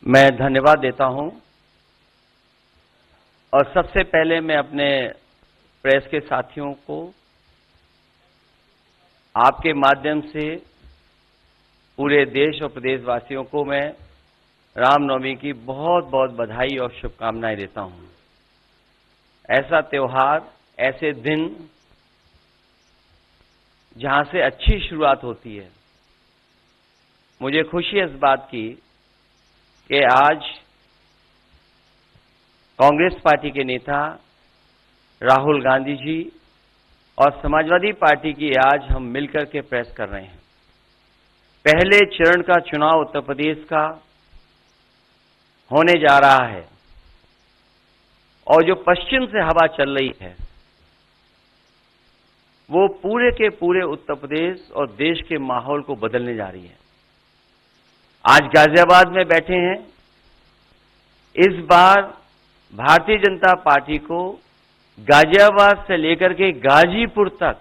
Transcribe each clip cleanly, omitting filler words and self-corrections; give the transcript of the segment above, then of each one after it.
मैं धन्यवाद देता हूं और सबसे पहले मैं अपने प्रेस के साथियों को आपके माध्यम से पूरे देश और प्रदेशवासियों को मैं रामनवमी की बहुत बहुत बधाई और शुभकामनाएं देता हूं। ऐसा त्योहार, ऐसे दिन जहां से अच्छी शुरुआत होती है। मुझे खुशी है इस बात की कि आज कांग्रेस पार्टी के नेता राहुल गांधी जी और समाजवादी पार्टी की आज हम मिलकर के प्रेस कर रहे हैं। पहले चरण का चुनाव उत्तर प्रदेश का होने जा रहा है और जो पश्चिम से हवा चल रही है वो पूरे के पूरे उत्तर प्रदेश और देश के माहौल को बदलने जा रही है। आज गाजियाबाद में बैठे हैं। इस बार भारतीय जनता पार्टी को गाजियाबाद से लेकर के गाजीपुर तक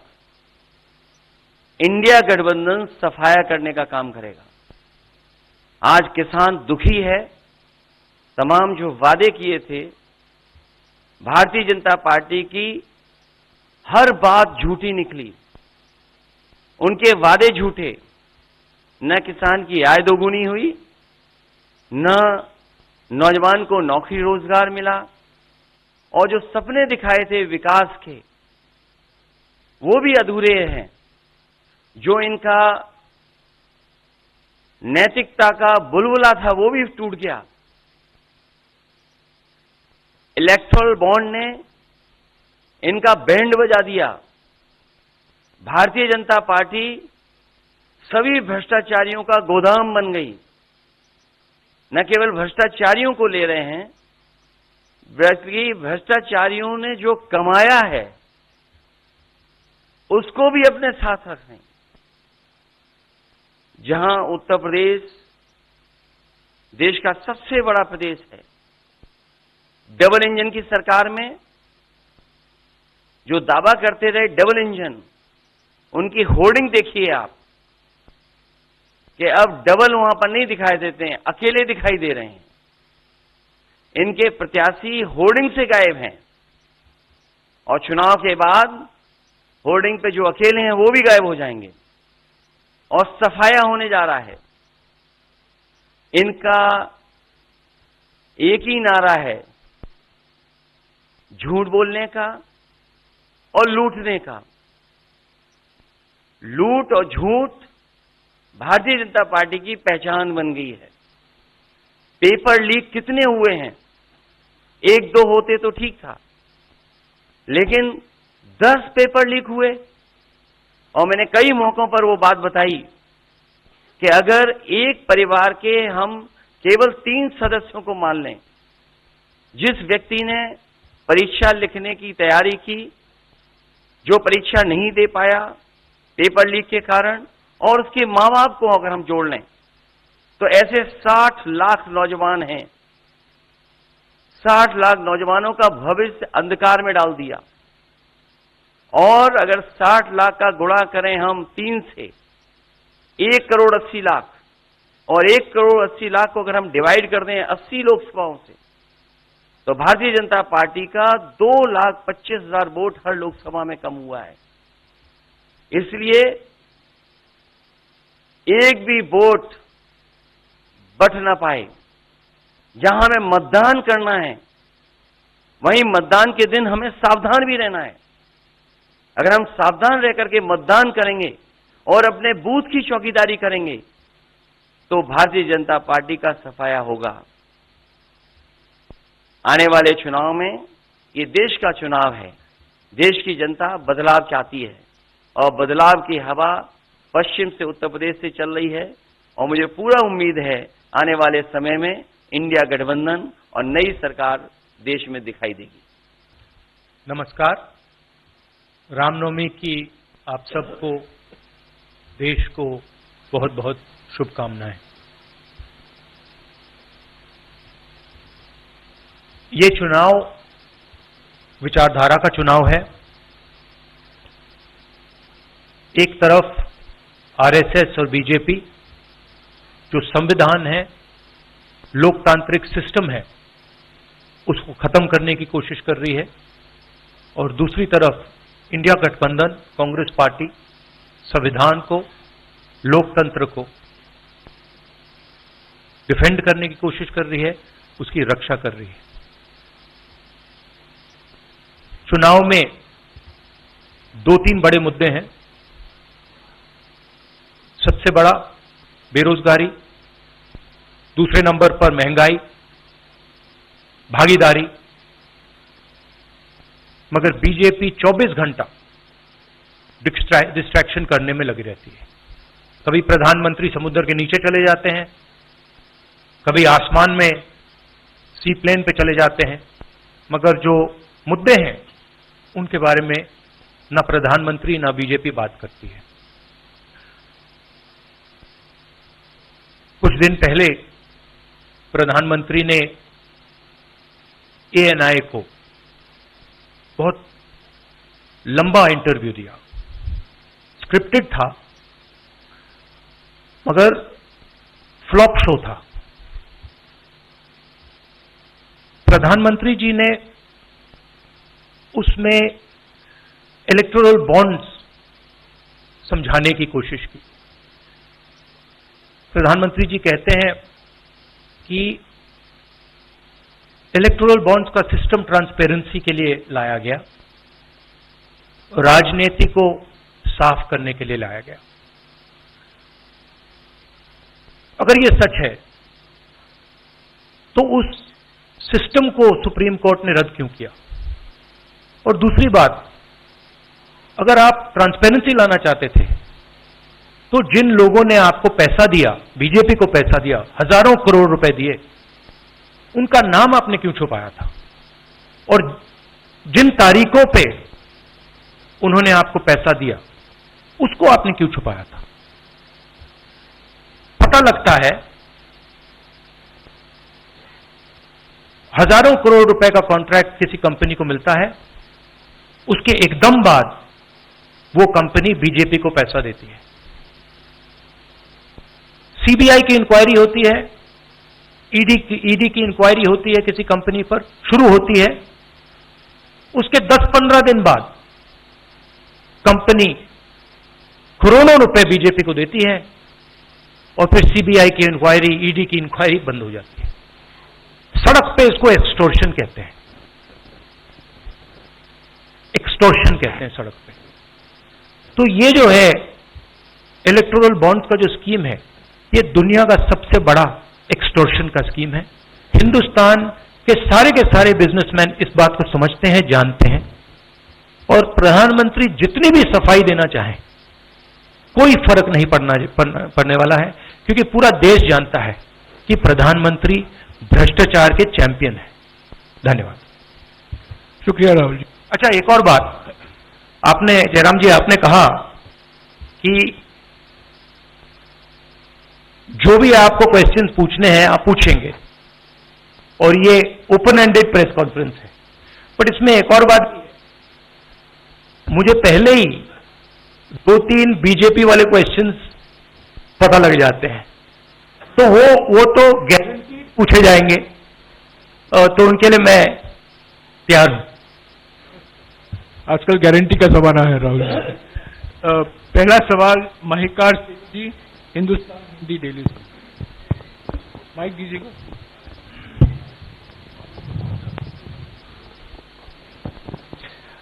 इंडिया गठबंधन सफाया करने का काम करेगा। आज किसान दुखी है। तमाम जो वादे किए थे, भारतीय जनता पार्टी की हर बात झूठी निकली। उनके वादे झूठे। न किसान की आय दोगुनी हुई, न नौजवान को नौकरी रोजगार मिला, और जो सपने दिखाए थे विकास के वो भी अधूरे हैं। जो इनका नैतिकता का बुलबुला था वो भी टूट गया। इलेक्टोरल बॉन्ड ने इनका बैंड बजा दिया। भारतीय जनता पार्टी सभी भ्रष्टाचारियों का गोदाम बन गई। न केवल भ्रष्टाचारियों को ले रहे हैं, बल्कि भ्रष्टाचारियों ने जो कमाया है उसको भी अपने साथ रख रहे हैं। जहां उत्तर प्रदेश देश का सबसे बड़ा प्रदेश है, डबल इंजन की सरकार में जो दावा करते रहे डबल इंजन, उनकी होर्डिंग देखिए आप कि अब डबल वहां पर नहीं दिखाई देते हैं, अकेले दिखाई दे रहे हैं। इनके प्रत्याशी होर्डिंग से गायब हैं और चुनाव के बाद होर्डिंग पे जो अकेले हैं वो भी गायब हो जाएंगे और सफाया होने जा रहा है। इनका एक ही नारा है, झूठ बोलने का और लूटने का। लूट और झूठ भारतीय जनता पार्टी की पहचान बन गई है। पेपर लीक कितने हुए हैं? एक दो होते तो ठीक था, लेकिन 10 पेपर लीक हुए। और मैंने कई मौकों पर वो बात बताई कि अगर एक परिवार के हम केवल 3 सदस्यों को मान लें, जिस व्यक्ति ने परीक्षा लिखने की तैयारी की, जो परीक्षा नहीं दे पाया पेपर लीक के कारण, और उसके मां बाप को अगर हम जोड़ लें तो ऐसे 60 लाख नौजवान हैं। 60 लाख नौजवानों का भविष्य अंधकार में डाल दिया। और अगर 60 लाख का गुणा करें हम 3 से, 1 करोड़ 80 लाख, और 1 करोड़ 80 लाख को अगर हम डिवाइड कर दें 80 लोकसभाओं से, तो भारतीय जनता पार्टी का 2,25,000 वोट हर लोकसभा में कम हुआ है। इसलिए एक भी वोट बट ना पाए। जहां हमें मतदान करना है वहीं मतदान के दिन हमें सावधान भी रहना है। अगर हम सावधान रह करके मतदान करेंगे और अपने बूथ की चौकीदारी करेंगे तो भारतीय जनता पार्टी का सफाया होगा। आने वाले चुनाव में, ये देश का चुनाव है, देश की जनता बदलाव चाहती है और बदलाव की हवा पश्चिम से उत्तर प्रदेश से चल रही है। और मुझे पूरा उम्मीद है आने वाले समय में इंडिया गठबंधन और नई सरकार देश में दिखाई देगी। नमस्कार। रामनवमी की आप सबको, देश को बहुत बहुत शुभकामनाएं। ये चुनाव विचारधारा का चुनाव है। एक तरफ आरएसएस और बीजेपी, जो संविधान है लोकतांत्रिक सिस्टम है उसको खत्म करने की कोशिश कर रही है, और दूसरी तरफ इंडिया गठबंधन कांग्रेस पार्टी संविधान को, लोकतंत्र को डिफेंड करने की कोशिश कर रही है, उसकी रक्षा कर रही है। चुनाव में 2-3 बड़े मुद्दे हैं। सबसे बड़ा बेरोजगारी, दूसरे नंबर पर महंगाई, भागीदारी। मगर बीजेपी 24 घंटा डिस्ट्रैक्शन करने में लगी रहती है। कभी प्रधानमंत्री समुद्र के नीचे चले जाते हैं, कभी आसमान में सी प्लेन पे चले जाते हैं, मगर जो मुद्दे हैं उनके बारे में ना प्रधानमंत्री ना बीजेपी बात करती है। कुछ दिन पहले प्रधानमंत्री ने ANI को बहुत लंबा इंटरव्यू दिया, स्क्रिप्टेड था मगर फ्लॉप शो था। प्रधानमंत्री जी ने उसमें इलेक्टोरल बॉन्ड्स समझाने की कोशिश की। प्रधानमंत्री जी कहते हैं कि इलेक्टोरल बॉन्ड्स का सिस्टम ट्रांसपेरेंसी के लिए लाया गया, राजनीति को साफ करने के लिए लाया गया। अगर यह सच है तो उस सिस्टम को सुप्रीम कोर्ट ने रद्द क्यों किया? और दूसरी बात, अगर आप ट्रांसपेरेंसी लाना चाहते थे तो जिन लोगों ने आपको पैसा दिया, बीजेपी को पैसा दिया, हजारों करोड़ रुपए दिए, उनका नाम आपने क्यों छुपाया था? और जिन तारीखों पे उन्होंने आपको पैसा दिया उसको आपने क्यों छुपाया था? पता लगता है हजारों करोड़ रुपए का कॉन्ट्रैक्ट किसी कंपनी को मिलता है, उसके एकदम बाद वो कंपनी बीजेपी को पैसा देती है। सीबीआई की इंक्वायरी होती है, ईडी की इंक्वायरी होती है, किसी कंपनी पर शुरू होती है, उसके 10-15 दिन बाद कंपनी करोड़ों रुपए बीजेपी को देती है और फिर सीबीआई की इंक्वायरी, ईडी की इंक्वायरी बंद हो जाती है। सड़क पे इसको एक्सटॉर्शन कहते हैं, एक्सटॉर्शन कहते हैं सड़क पे। तो ये जो है इलेक्टोरल बॉन्ड का जो स्कीम है, ये दुनिया का सबसे बड़ा एक्सटॉर्शन का स्कीम है। हिंदुस्तान के सारे बिजनेसमैन इस बात को समझते हैं, जानते हैं, और प्रधानमंत्री जितनी भी सफाई देना चाहें कोई फर्क नहीं पड़ने वाला है, क्योंकि पूरा देश जानता है कि प्रधानमंत्री भ्रष्टाचार के चैंपियन है। धन्यवाद। शुक्रिया राहुल जी। अच्छा, एक और बात, आपने जयराम जी आपने कहा कि जो भी आपको क्वेश्चंस पूछने हैं आप पूछेंगे और ये ओपन एंडेड प्रेस कॉन्फ्रेंस है। बट इसमें एक और बात, मुझे पहले ही 2-3 बीजेपी वाले क्वेश्चंस पता लग जाते हैं, तो वो तो गारंटी पूछे जाएंगे, तो उनके लिए मैं तैयार हूं। आजकल गारंटी का जमाना है राहुल जी। पहला सवाल महिकार सिंह जी, हिंदुस्तान हिंदी डेली से। माइक दीजिएगा।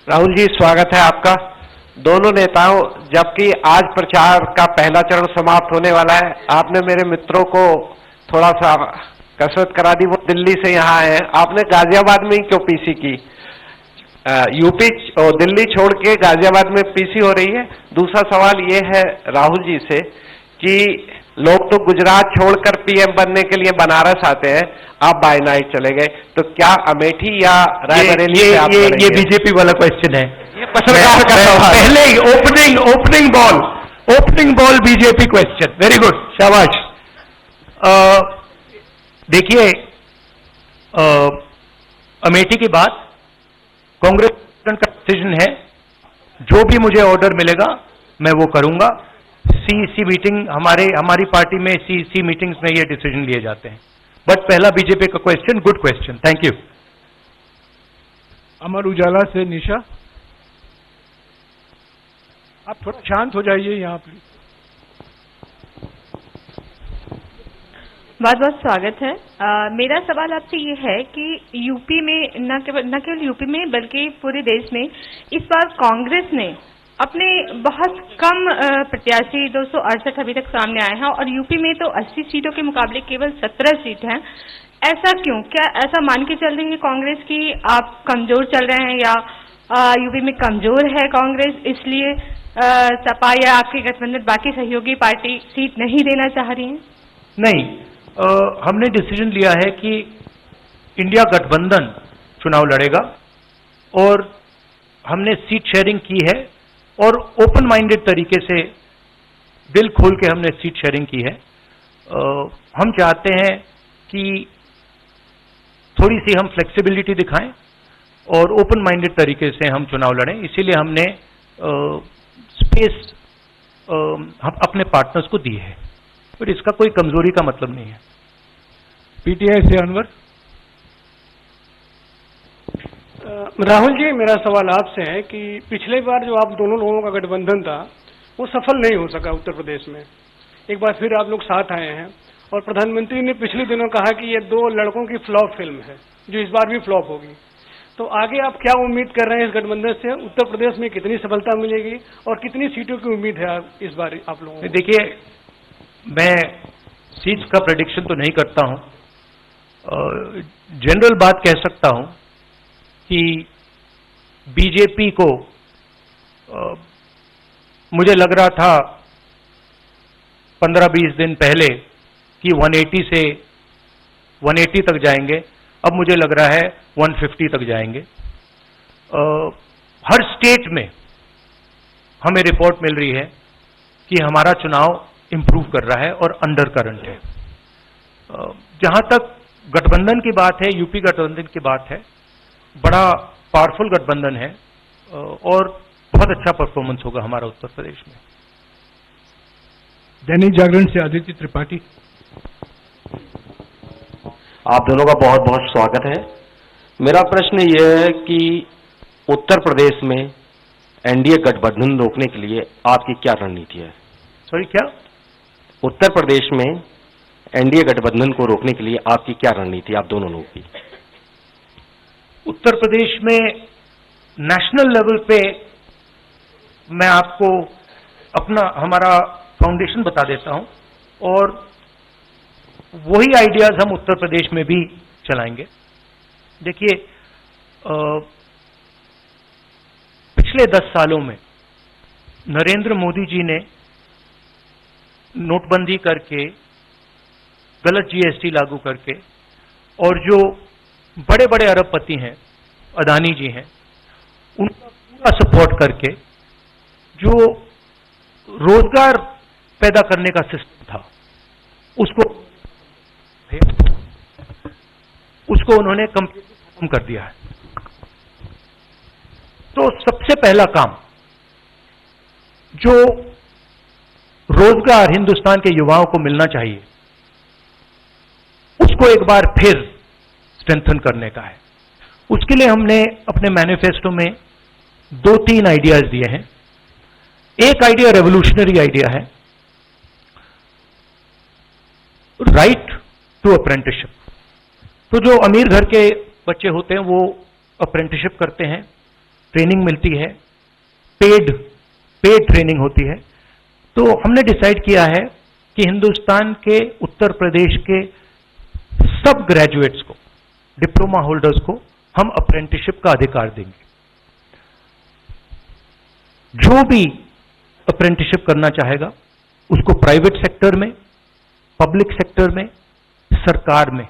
राहुल जी, स्वागत है आपका। दोनों नेताओं, जबकि आज प्रचार का पहला चरण समाप्त होने वाला है, आपने मेरे मित्रों को थोड़ा सा कसरत करा दी, वो दिल्ली से यहाँ आए हैं। आपने गाजियाबाद में ही क्यों पीसी की? यूपी और दिल्ली छोड़ के गाजियाबाद में पीसी हो रही है। दूसरा सवाल ये है राहुल जी से कि लोग तो गुजरात छोड़कर पीएम बनने के लिए बनारस आते हैं, आप बाय नाइट चले गए, तो क्या अमेठी या रायबरेली से आप ये बीजेपी वाला क्वेश्चन है। ये पत्रकार का सवाल। पहले ही opening ball BJP question. Very good, शाबाश। देखिए, अमेठी की बात कांग्रेस का डिसीजन है, जो भी मुझे ऑर्डर मिलेगा मैं वो करूंगा। सीईसी मीटिंग, हमारी पार्टी में सीईसी मीटिंग्स में ये डिसीजन लिए जाते हैं। बट पहला बीजेपी का question, good question, thank you. Amar Ujala से निशा, आप थोड़ा शांत हो जाइए यहाँ प्लीज। बहुत बहुत स्वागत है। मेरा सवाल आपसे ये है कि यूपी में न केवल यूपी में बल्कि पूरे देश में इस बार कांग्रेस ने अपने बहुत कम प्रत्याशी 268 अभी तक सामने आए हैं और यूपी में तो 80 सीटों के मुकाबले केवल 17 सीट हैं। ऐसा क्यों? क्या ऐसा मान के चल रही है कांग्रेस कि आप कमजोर चल रहे हैं या यूपी में कमजोर है कांग्रेस, इसलिए सपा या आपके गठबंधन बाकी सहयोगी पार्टी सीट नहीं देना चाह रही है? नहीं, हमने डिसीजन लिया है कि इंडिया गठबंधन चुनाव लड़ेगा और हमने सीट शेयरिंग की है और ओपन माइंडेड तरीके से दिल खोल के हमने सीट शेयरिंग की है। हम चाहते हैं कि थोड़ी सी हम फ्लेक्सिबिलिटी दिखाएं और ओपन माइंडेड तरीके से हम चुनाव लड़ें, इसीलिए हमने स्पेस हम अपने पार्टनर्स को दी है, पर इसका कोई कमजोरी का मतलब नहीं है। पीटीआई से अनवर। राहुल जी, मेरा सवाल आपसे है कि पिछले बार जो आप दोनों लोगों का गठबंधन था वो सफल नहीं हो सका उत्तर प्रदेश में। एक बार फिर आप लोग साथ आए हैं और प्रधानमंत्री ने पिछले दिनों कहा कि ये दो लड़कों की फ्लॉप फिल्म है जो इस बार भी फ्लॉप होगी। तो आगे आप क्या उम्मीद कर रहे हैं इस गठबंधन से? उत्तर प्रदेश में कितनी सफलता मिलेगी और कितनी सीटों की उम्मीद है इस बार आप लोगों को? देखिए, मैं सीट्स का प्रेडिक्शन तो नहीं करता हूं, जनरल बात कह सकता हूं कि बीजेपी को मुझे लग रहा था 15-20 दिन पहले कि 180 से 180 तक जाएंगे, अब मुझे लग रहा है 150 तक जाएंगे। हर स्टेट में हमें रिपोर्ट मिल रही है कि हमारा चुनाव इंप्रूव कर रहा है और अंडर करंट है। जहां तक गठबंधन की बात है, यूपी गठबंधन की बात है, बड़ा पावरफुल गठबंधन है और बहुत अच्छा परफॉर्मेंस होगा हमारा उत्तर प्रदेश में। दैनिक जागरण से आदित्य त्रिपाठी। आप दोनों का बहुत बहुत स्वागत है। मेरा प्रश्न यह है कि उत्तर प्रदेश में एनडीए गठबंधन रोकने के लिए आपकी क्या रणनीति है? सॉरी, क्या? उत्तर प्रदेश में एनडीए गठबंधन को रोकने के लिए आपकी क्या रणनीति, आप दोनों लोगों की? उत्तर प्रदेश में नेशनल लेवल पे मैं आपको हमारा फाउंडेशन बता देता हूं और वही आइडियाज हम उत्तर प्रदेश में भी चलाएंगे। देखिए, पिछले 10 सालों में नरेंद्र मोदी जी ने नोटबंदी करके, गलत जीएसटी लागू करके और जो बड़े बड़े अरबपति हैं, अदानी जी हैं, उनका पूरा सपोर्ट करके जो रोजगार पैदा करने का सिस्टम था उसको उन्होंने कंप्लीटली खत्म कर दिया है। तो सबसे पहला काम जो रोजगार हिंदुस्तान के युवाओं को मिलना चाहिए उसको एक बार फिर स्ट्रेंथन करने का है। उसके लिए हमने अपने मैनिफेस्टो में 2-3 आइडियाज दिए हैं। एक आइडिया रेवोल्यूशनरी आइडिया है, राइट टू अप्रेंटिसशिप। तो जो अमीर घर के बच्चे होते हैं वो अप्रेंटिसशिप करते हैं, ट्रेनिंग मिलती है, पेड ट्रेनिंग होती है। तो हमने डिसाइड किया है कि हिंदुस्तान के उत्तर प्रदेश के सब ग्रेजुएट्स को, डिप्लोमा होल्डर्स को हम अप्रेंटिसशिप का अधिकार देंगे। जो भी अप्रेंटिसशिप करना चाहेगा उसको प्राइवेट सेक्टर में, पब्लिक सेक्टर में, सरकार में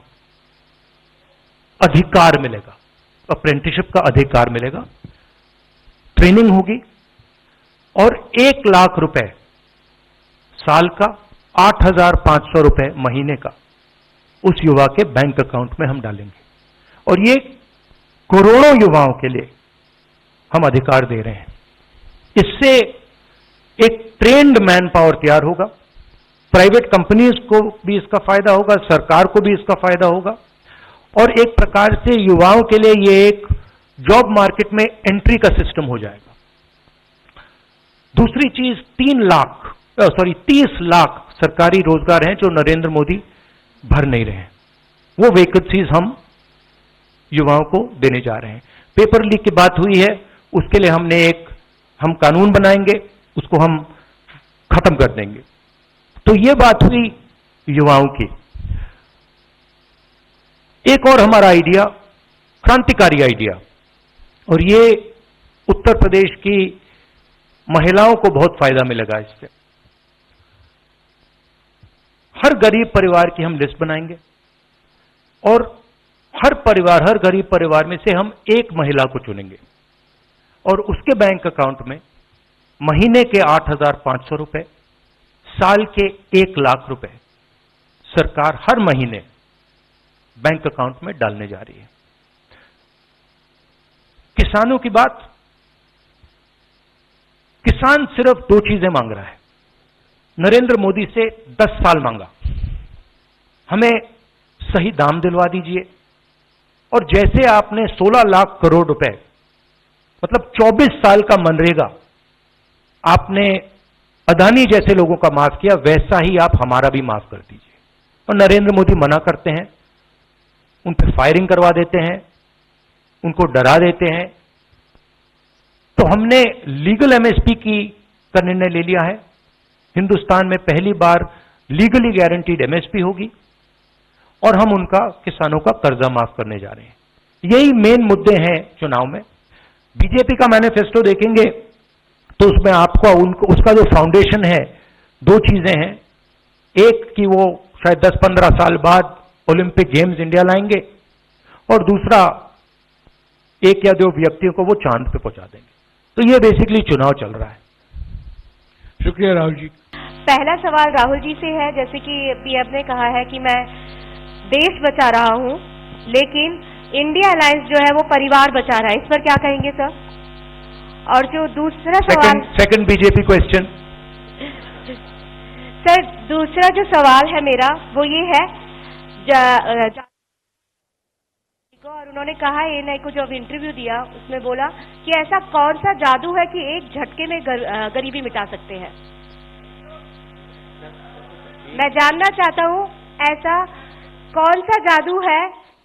अधिकार मिलेगा, अप्रेंटिसशिप का अधिकार मिलेगा, ट्रेनिंग होगी और 1 लाख रुपए साल का, 8,500 रुपए महीने का उस युवा के बैंक अकाउंट में हम डालेंगे और ये करोड़ों युवाओं के लिए हम अधिकार दे रहे हैं। इससे एक ट्रेन्ड मैन पावर तैयार होगा, प्राइवेट कंपनीज को भी इसका फायदा होगा, सरकार को भी इसका फायदा होगा, और एक प्रकार से युवाओं के लिए ये एक जॉब मार्केट में एंट्री का सिस्टम हो जाएगा। दूसरी चीज 30 लाख सरकारी रोजगार हैं जो नरेंद्र मोदी भर नहीं रहे हैं, वो वैकेंसीज हम युवाओं को देने जा रहे हैं। पेपर लीक की बात हुई है, उसके लिए हम कानून बनाएंगे, उसको हम खत्म कर देंगे। तो ये बात हुई युवाओं की। एक और हमारा आइडिया, क्रांतिकारी आइडिया, और ये उत्तर प्रदेश की महिलाओं को बहुत फायदा मिलेगा इससे। हर गरीब परिवार की हम लिस्ट बनाएंगे और हर गरीब परिवार में से हम एक महिला को चुनेंगे और उसके बैंक अकाउंट में महीने के 8,500 रुपए, साल के 1 लाख रुपए सरकार हर महीने बैंक अकाउंट में डालने जा रही है। किसानों की बात, किसान सिर्फ 2 चीजें मांग रहा है। नरेंद्र मोदी से 10 साल मांगा, हमें सही दाम दिलवा दीजिए, और जैसे आपने 16 लाख करोड़ रुपए, मतलब 24 साल का मनरेगा आपने अदानी जैसे लोगों का माफ किया, वैसा ही आप हमारा भी माफ कर दीजिए। और नरेंद्र मोदी मना करते हैं, उन पर फायरिंग करवा देते हैं, उनको डरा देते हैं। तो हमने लीगल एमएसपी का निर्णय ले लिया है। हिंदुस्तान में पहली बार लीगली गारंटीड एमएसपी होगी और हम उनका, किसानों का कर्जा माफ करने जा रहे हैं। यही मेन मुद्दे हैं चुनाव में। बीजेपी का मैनिफेस्टो देखेंगे तो उसमें आपको उसका जो फाउंडेशन है, 2 चीजें हैं। एक कि वो शायद 10-15 साल बाद ओलंपिक गेम्स इंडिया लाएंगे, और दूसरा 1 या 2 व्यक्तियों को वो चांद पे पहुंचा देंगे। तो ये बेसिकली चुनाव चल रहा है। शुक्रिया राहुल जी। पहला सवाल राहुल जी से है, जैसे कि पीएम ने कहा है कि मैं देश बचा रहा हूं, लेकिन इंडिया अलायंस जो है वो परिवार बचा रहा है, इस पर क्या कहेंगे सर? और जो दूसरा सवाल, सेकंड बीजेपी क्वेश्चन। सर दूसरा जो सवाल है मेरा वो ये है, और उन्होंने कहा एएनआई को जब इंटरव्यू दिया उसमें बोला कि ऐसा कौन सा जादू है कि एक झटके में गरीबी मिटा सकते हैं। मैं जानना चाहता हूं ऐसा कौन सा जादू है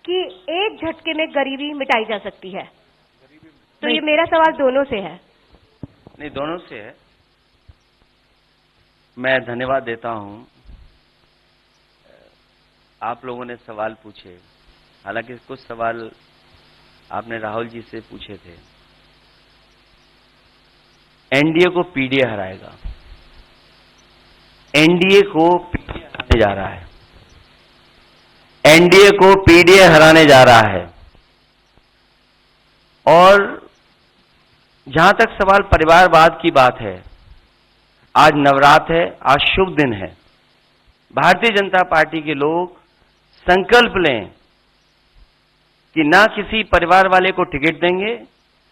कि एक झटके में गरीबी मिटाई जा सकती है। तो ये मेरा सवाल दोनों से है। नहीं, दोनों से है। मैं धन्यवाद देता हूं, आप लोगों ने सवाल पूछे। हालांकि कुछ सवाल आपने राहुल जी से पूछे थे। एनडीए को पीडीए हराएगा, एनडीए को पीडीए हराने जा रहा है, एनडीए को पीडीए हराने जा रहा है। और जहां तक सवाल परिवारवाद की बात है, आज नवरात्र है, आज शुभ दिन है। भारतीय जनता पार्टी के लोग संकल्प लें कि ना किसी परिवार वाले को टिकट देंगे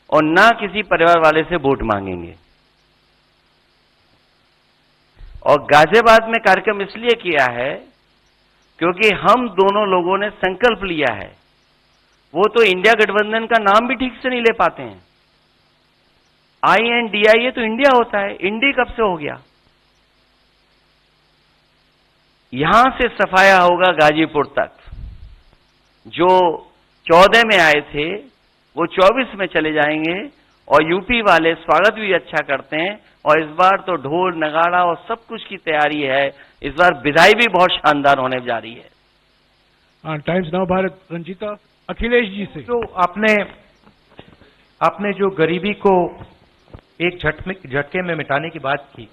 और ना किसी परिवार वाले से वोट मांगेंगे। और गाजियाबाद में कार्यक्रम इसलिए किया है क्योंकि हम दोनों लोगों ने संकल्प लिया है। वो तो इंडिया गठबंधन का नाम भी ठीक से नहीं ले पाते हैं। INDIA तो इंडिया होता है, इंडी कब से हो गया? यहां से सफाया होगा गाजीपुर तक। जो 14 में आए थे वो 24 में चले जाएंगे, और यूपी वाले स्वागत भी अच्छा करते हैं। और इस बार तो ढोल नगाड़ा और सब कुछ की तैयारी है। इस बार विदाई भी बहुत शानदार होने जा रही है। टाइम्स नाउ भारत, रंजीता अखिलेश जी से। तो आपने जो गरीबी को एक झटके में मिटाने की बात की,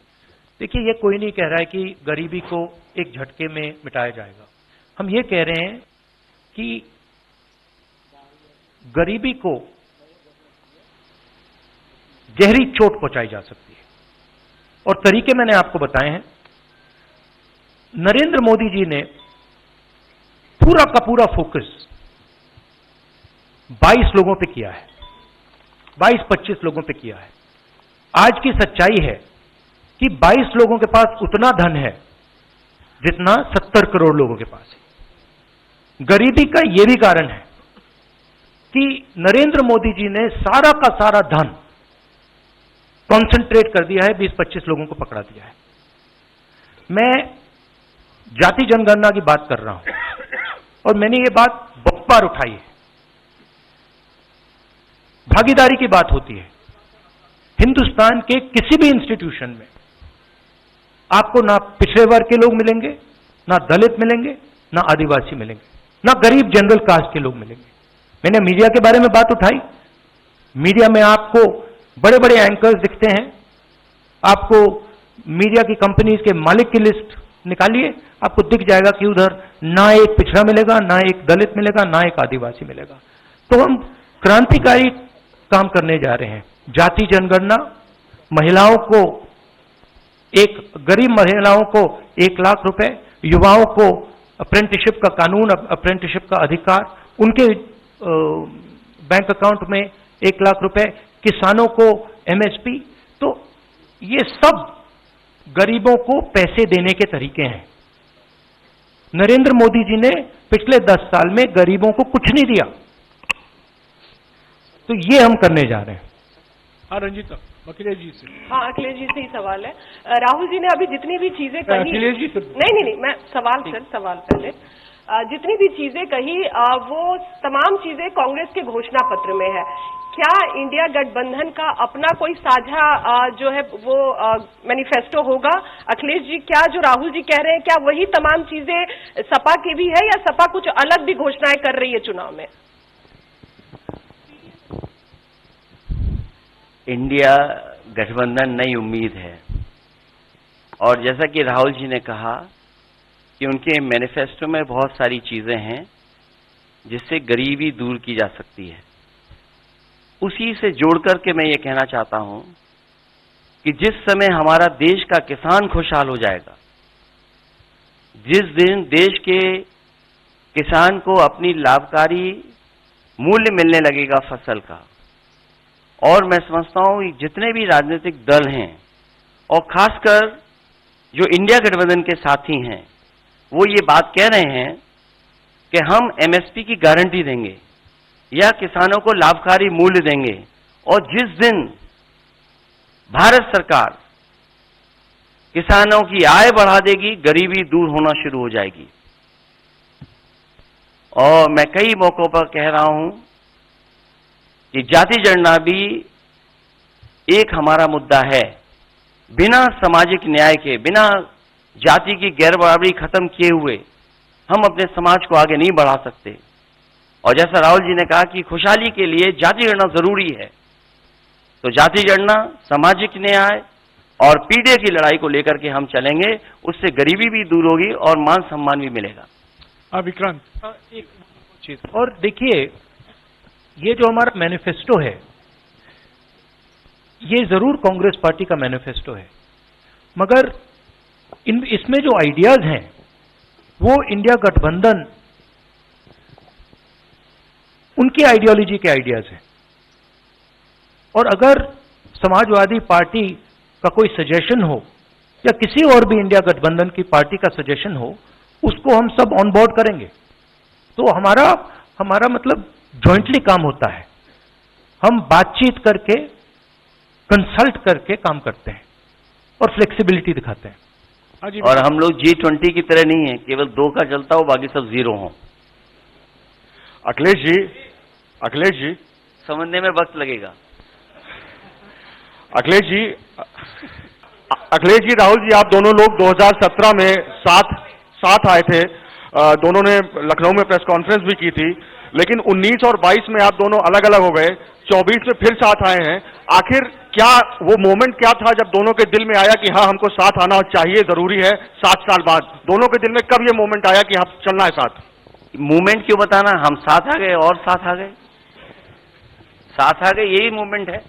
देखिए ये कोई नहीं कह रहा है कि गरीबी को एक झटके में मिटाया जाएगा। हम ये कह रहे हैं कि गरीबी को गहरी चोट पहुंचाई जा सकती है, और तरीके मैंने आपको बताए हैं। नरेंद्र मोदी जी ने पूरा का पूरा फोकस 22 लोगों पे किया है, 22-25 लोगों पे किया है। आज की सच्चाई है कि 22 लोगों के पास उतना धन है जितना 70 करोड़ लोगों के पास है। गरीबी का यह भी कारण है कि नरेंद्र मोदी जी ने सारा का सारा धन कॉन्सेंट्रेट कर दिया है, 20-25 लोगों को पकड़ा दिया है। मैं जाति जनगणना की बात कर रहा हूं और मैंने ये बात बहुत बार उठाई है। भागीदारी की बात होती है। हिंदुस्तान के किसी भी इंस्टीट्यूशन में आपको ना पिछड़े वर्ग के लोग मिलेंगे, ना दलित मिलेंगे, ना आदिवासी मिलेंगे, ना गरीब जनरल कास्ट के लोग मिलेंगे। मैंने मीडिया के बारे में बात उठाई। मीडिया में आपको बड़े बड़े एंकर्स दिखते हैं। आपको मीडिया की कंपनीज के मालिक की लिस्ट निकालिए, आपको दिख जाएगा कि उधर ना एक पिछड़ा मिलेगा, ना एक दलित मिलेगा, ना एक आदिवासी मिलेगा। तो हम क्रांतिकारी काम करने जा रहे हैं। जाति जनगणना, महिलाओं को, एक गरीब महिलाओं को 1 लाख रुपए, युवाओं को अप्रेंटिसशिप का कानून, अप्रेंटिसशिप का अधिकार, उनके बैंक अकाउंट में 1 लाख रुपए, किसानों को एमएसपी। तो ये सब गरीबों को पैसे देने के तरीके हैं। नरेंद्र मोदी जी ने पिछले 10 साल में गरीबों को कुछ नहीं दिया। तो ये हम करने जा रहे हैं। हाँ रंजीता, अखिलेश जी से। हाँ, अखिलेश जी से ही सवाल है। राहुल जी ने अभी जितनी भी चीजें कही, अखिलेश जी नहीं, मैं सवाल पहले जितनी भी चीजें कही वो तमाम चीजें कांग्रेस के घोषणा पत्र में है। क्या इंडिया गठबंधन का अपना कोई साझा जो है वो मैनिफेस्टो होगा? अखिलेश जी, क्या जो राहुल जी कह रहे हैं, क्या वही तमाम चीजें सपा की भी है या सपा कुछ अलग भी घोषणाएं कर रही है चुनाव में? इंडिया गठबंधन नई उम्मीद है और जैसा कि राहुल जी ने कहा कि उनके मैनिफेस्टो में बहुत सारी चीजें हैं जिससे गरीबी दूर की जा सकती है। उसी से जोड़कर के मैं ये कहना चाहता हूं कि जिस समय हमारा देश का किसान खुशहाल हो जाएगा, जिस दिन देश के किसान को अपनी लाभकारी मूल्य मिलने लगेगा फसल का, और मैं समझता हूं जितने भी राजनीतिक दल हैं और खासकर जो इंडिया गठबंधन के साथी हैं, वो ये बात कह रहे हैं कि हम एमएसपी की गारंटी देंगे या किसानों को लाभकारी मूल्य देंगे, और जिस दिन भारत सरकार किसानों की आय बढ़ा देगी, गरीबी दूर होना शुरू हो जाएगी। और मैं कई मौकों पर कह रहा हूं कि जाति जनगणना भी एक हमारा मुद्दा है। बिना सामाजिक न्याय के, बिना जाति की गैर बराबरी खत्म किए हुए हम अपने समाज को आगे नहीं बढ़ा सकते। और जैसा राहुल जी ने कहा कि खुशहाली के लिए जाति गणना जरूरी है, तो जाति गणना, सामाजिक न्याय और पीढ़ी की लड़ाई को लेकर के हम चलेंगे। उससे गरीबी भी दूर होगी और मान सम्मान भी मिलेगा। विक्रांत, एक चीज और देखिए, ये जो हमारा मैनिफेस्टो है, ये जरूर कांग्रेस पार्टी का मैनिफेस्टो है, मगर इसमें जो आइडियाज हैं वो इंडिया गठबंधन उनकी आइडियोलॉजी के आइडियाज हैं। और अगर समाजवादी पार्टी का कोई सजेशन हो या किसी और भी इंडिया गठबंधन की पार्टी का सजेशन हो, उसको हम सब ऑन बोर्ड करेंगे। तो हमारा मतलब जॉइंटली काम होता है। हम बातचीत करके, कंसल्ट करके काम करते हैं और फ्लेक्सिबिलिटी दिखाते हैं। और हम लोग G20 की तरह नहीं है, केवल 2 का चलता हो, बाकी सब 0 हो। अखिलेश जी समझने में वक्त लगेगा। अखिलेश जी, राहुल जी, आप दोनों लोग 2017 में साथ आए थे। दोनों ने लखनऊ में प्रेस कॉन्फ्रेंस भी की थी, लेकिन 19 और 22 में आप दोनों अलग अलग हो गए, 24 में फिर साथ आए हैं। आखिर क्या वो मोमेंट क्या था जब दोनों के दिल में आया कि हाँ, हमको साथ आना चाहिए, जरूरी है? 7 साल बाद दोनों के दिल में कब ये मोमेंट आया कि हाँ, चलना है साथ? मूवमेंट क्यों बताना, हम साथ आ गए और साथ आ गए, यही मूवमेंट है।